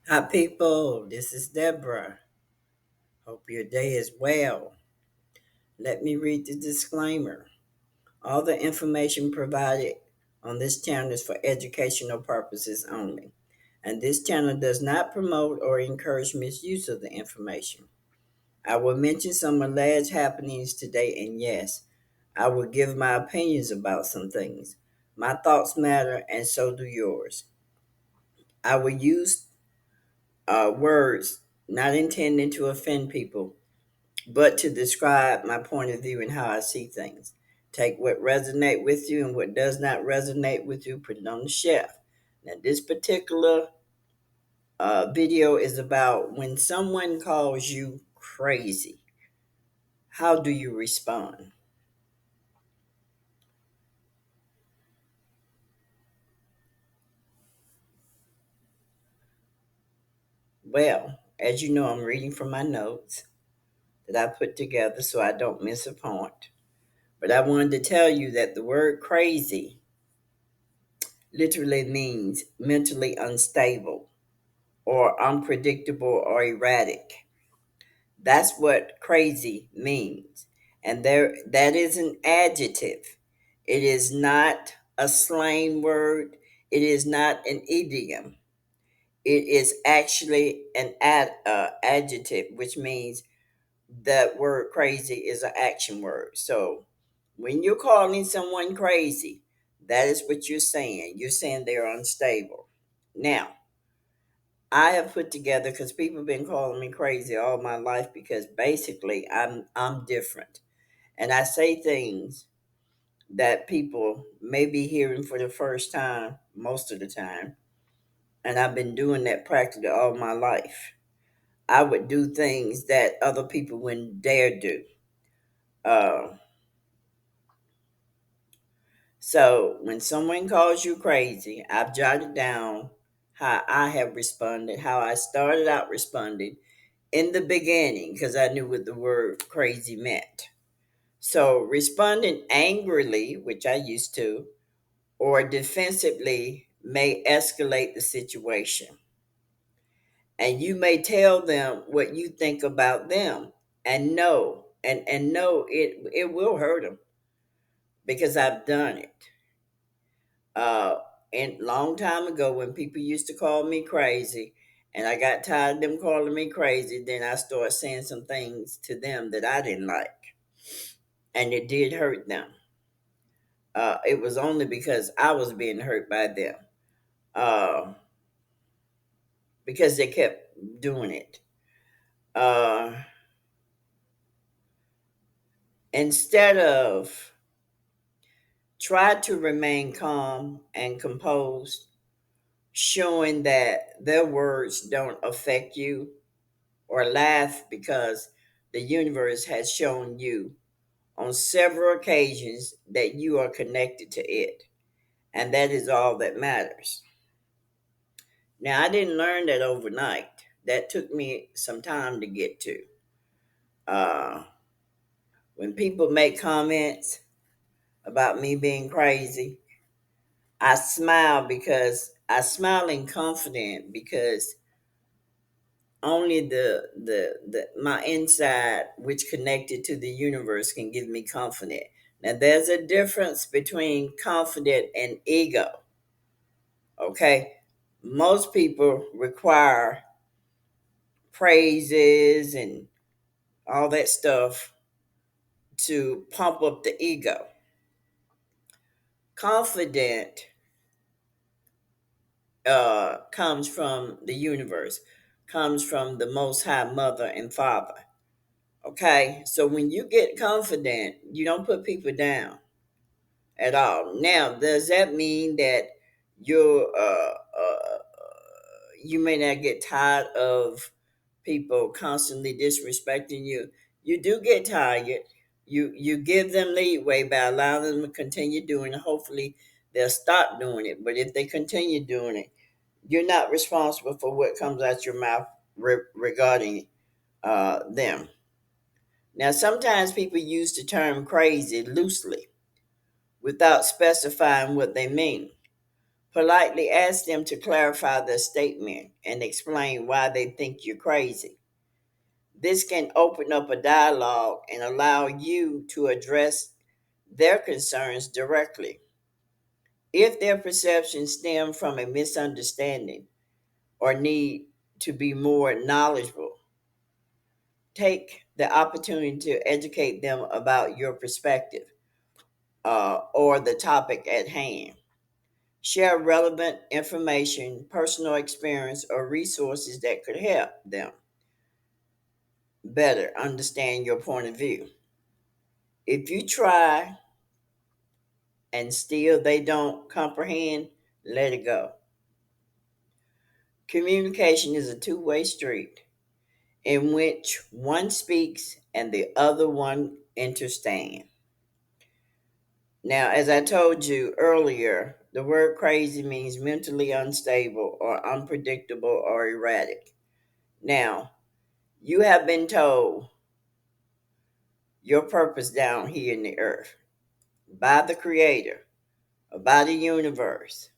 Hi, people. This is Deborah. Hope your day is well. Let me read the disclaimer. All the information provided on this channel is for educational purposes only, and this channel does not promote or encourage misuse of the information. I will mention some alleged happenings today, and yes, I will give my opinions about some things. My thoughts matter, and so do yours. I will use words not intending to offend people but to describe my point of view and how I see things. Take what resonate with you and what does not resonate with you, put it on the shelf. Now, this particular video is about when someone calls you crazy. How do you respond? Well, as you know, I'm reading from my notes that I put together so I don't miss a point. But I wanted to tell you that the word crazy literally means mentally unstable or unpredictable or erratic. That's what crazy means. And there that is an adjective. It is not a slang word. It is not an idiom. It is actually an adjective, which means that word crazy is an action word. So when you're calling someone crazy, that is what you're saying. You're saying they're unstable. Now, I have put together because people have been calling me crazy all my life because basically I'm different. And I say things that people may be hearing for the first time most of the time. And I've been doing that practically all my life. I would do things that other people wouldn't dare do. Uh, so when someone calls you crazy, I've jotted down how I have responded, how I started out responding in the beginning because I knew what the word crazy meant. So, responding angrily, which I used to, or defensively may escalate the situation. And you may tell them what you think about them. And no, and no, it will hurt them because I've done it. Uh, and long time ago, when people used to call me crazy, and I got tired of them calling me crazy, then I started saying some things to them that I didn't like, and it did hurt them. It was only because I was being hurt by them, uh, because they kept doing it. Uh, Instead of try to remain calm and composed, showing that their words don't affect you, or laugh because the universe has shown you on several occasions that you are connected to it, and that is all that matters. Now, I didn't learn that overnight. That took me some time to get to. Uh, when people make comments about me being crazy, I smile because I smile in confident because only the my inside, which connected to the universe, can give me confidence. Now, there's a difference between confident and ego. Okay, most people require praises and all that stuff to pump up the ego. Confident comes from the universe, comes from the Most High Mother and Father. Okay, so when you get confident, you don't put people down at all. Now, does that mean that you're you may not get tired of people constantly disrespecting you? You do get tired. You give them leeway by allowing them to continue doing it. Hopefully, they'll stop doing it. But if they continue doing it, you're not responsible for what comes out your mouth regarding them. Now, sometimes people use the term crazy loosely without specifying what they mean. Politely ask them to clarify their statement and explain why they think you're crazy. This can open up a dialogue and allow you to address their concerns directly. If their perceptions stem from a misunderstanding or need to be more knowledgeable, take the opportunity to educate them about your perspective or the topic at hand. Share relevant information, personal experience, or resources that could help them better understand your point of view. If you try and still they don't comprehend, let it go. Communication is a two-way street in which one speaks and the other one understands. Now, as I told you earlier, the word crazy means mentally unstable or unpredictable or erratic. Now, you have been told your purpose down here in the earth by the Creator, or by the universe,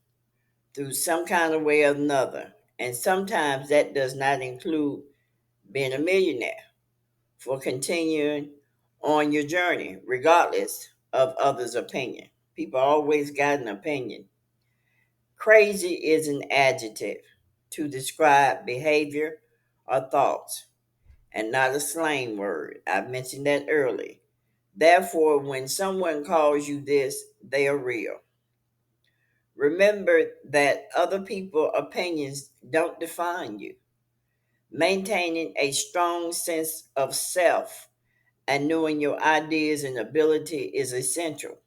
through some kind of way or another. And sometimes that does not include being a millionaire for continuing on your journey, regardless of others' opinion. People always got an opinion. Crazy is an adjective to describe behavior or thoughts and not a slang word. I mentioned that earlier. Therefore, when someone calls you this, they are real. Remember that other people's opinions don't define you. Maintaining a strong sense of self and knowing your ideas and ability is essential.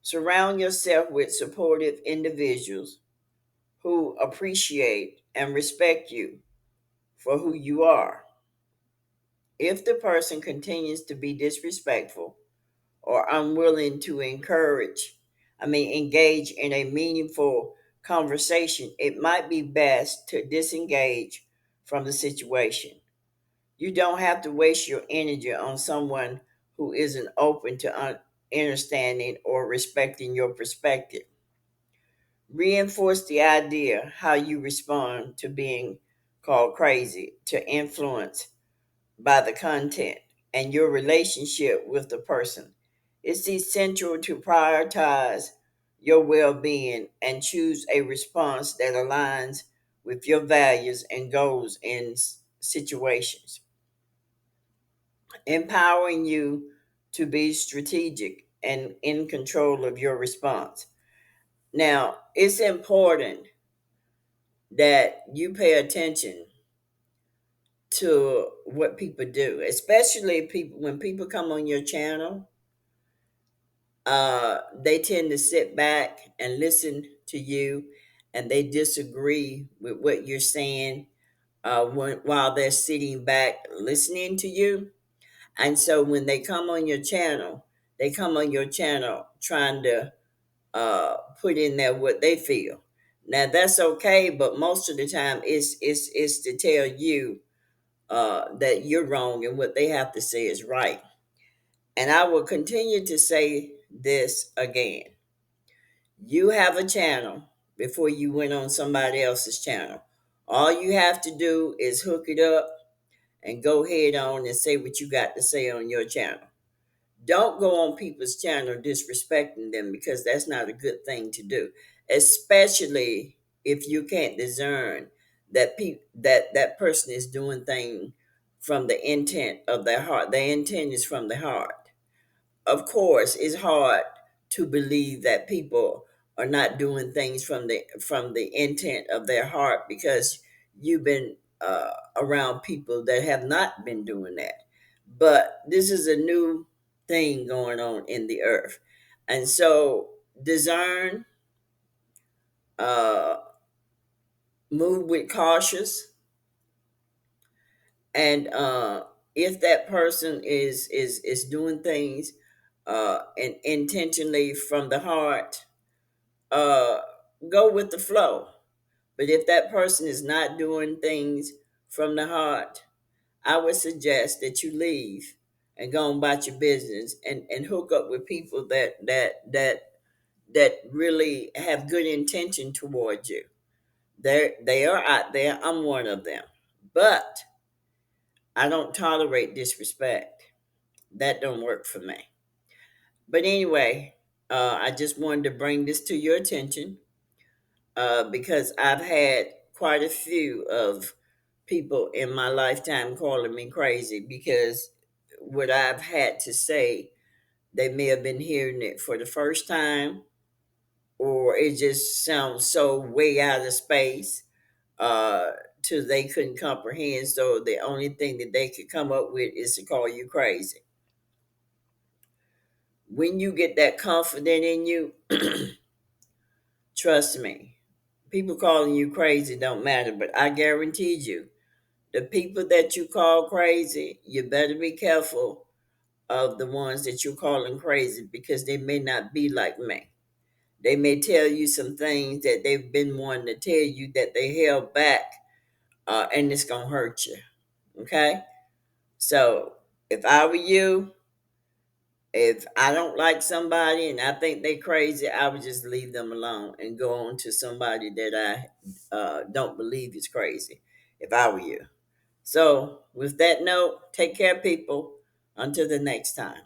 Surround yourself with supportive individuals who appreciate and respect you for who you are. If the person continues to be disrespectful or unwilling to engage in a meaningful conversation, it might be best to disengage from the situation. You don't have to waste your energy on someone who isn't open to understanding or respecting your perspective. Reinforce the idea how you respond to being called crazy to influence by the content and your relationship with the person. It's essential to prioritize your well being and choose a response that aligns with your values and goals in situations, empowering you to be strategic and in control of your response. Now, it's important that you pay attention to what people do, especially people when people come on your channel. They tend to sit back and listen to you, and they disagree with what you're saying while they're sitting back listening to you. And so when they come on your channel, they come on your channel trying to put in there what they feel. Now that's okay, but most of the time it's to tell you that you're wrong and what they have to say is right. And I will continue to say this again. You have a channel before you went on somebody else's channel. All you have to do is hook it up and go head on and say what you got to say on your channel. Don't go on people's channel disrespecting them because that's not a good thing to do, especially if you can't discern that person is doing things from the intent of their heart. Their intent is from the heart. Of course, it's hard to believe that people are not doing things from the intent of their heart because you've been around people that have not been doing that. But this is a new thing going on in the earth, and so discern, uh, move with cautious, and if that person is doing things and intentionally from the heart, uh, go with the flow. But if that person is not doing things from the heart, I would suggest that you leave and go on about your business and hook up with people that that really have good intention towards you. They are out there. I'm one of them. But I don't tolerate disrespect. That don't work for me. But anyway, I just wanted to bring this to your attention because I've had quite a few of people in my lifetime calling me crazy because what I've had to say, they may have been hearing it for the first time, or it just sounds so way out of space uh, till they couldn't comprehend. So the only thing that they could come up with is to call you crazy. When you get that confident in you, trust me, people calling you crazy don't matter. But I guarantee you, the people that you call crazy, you better be careful of the ones that you're calling crazy because they may not be like me. They may tell you some things that they've been wanting to tell you that they held back, and it's gonna hurt you. Okay, so if I were you, if I don't like somebody and I think they crazy, I would just leave them alone and go on to somebody that I don't believe is crazy. If I were you. So with that note, take care, people. Until the next time.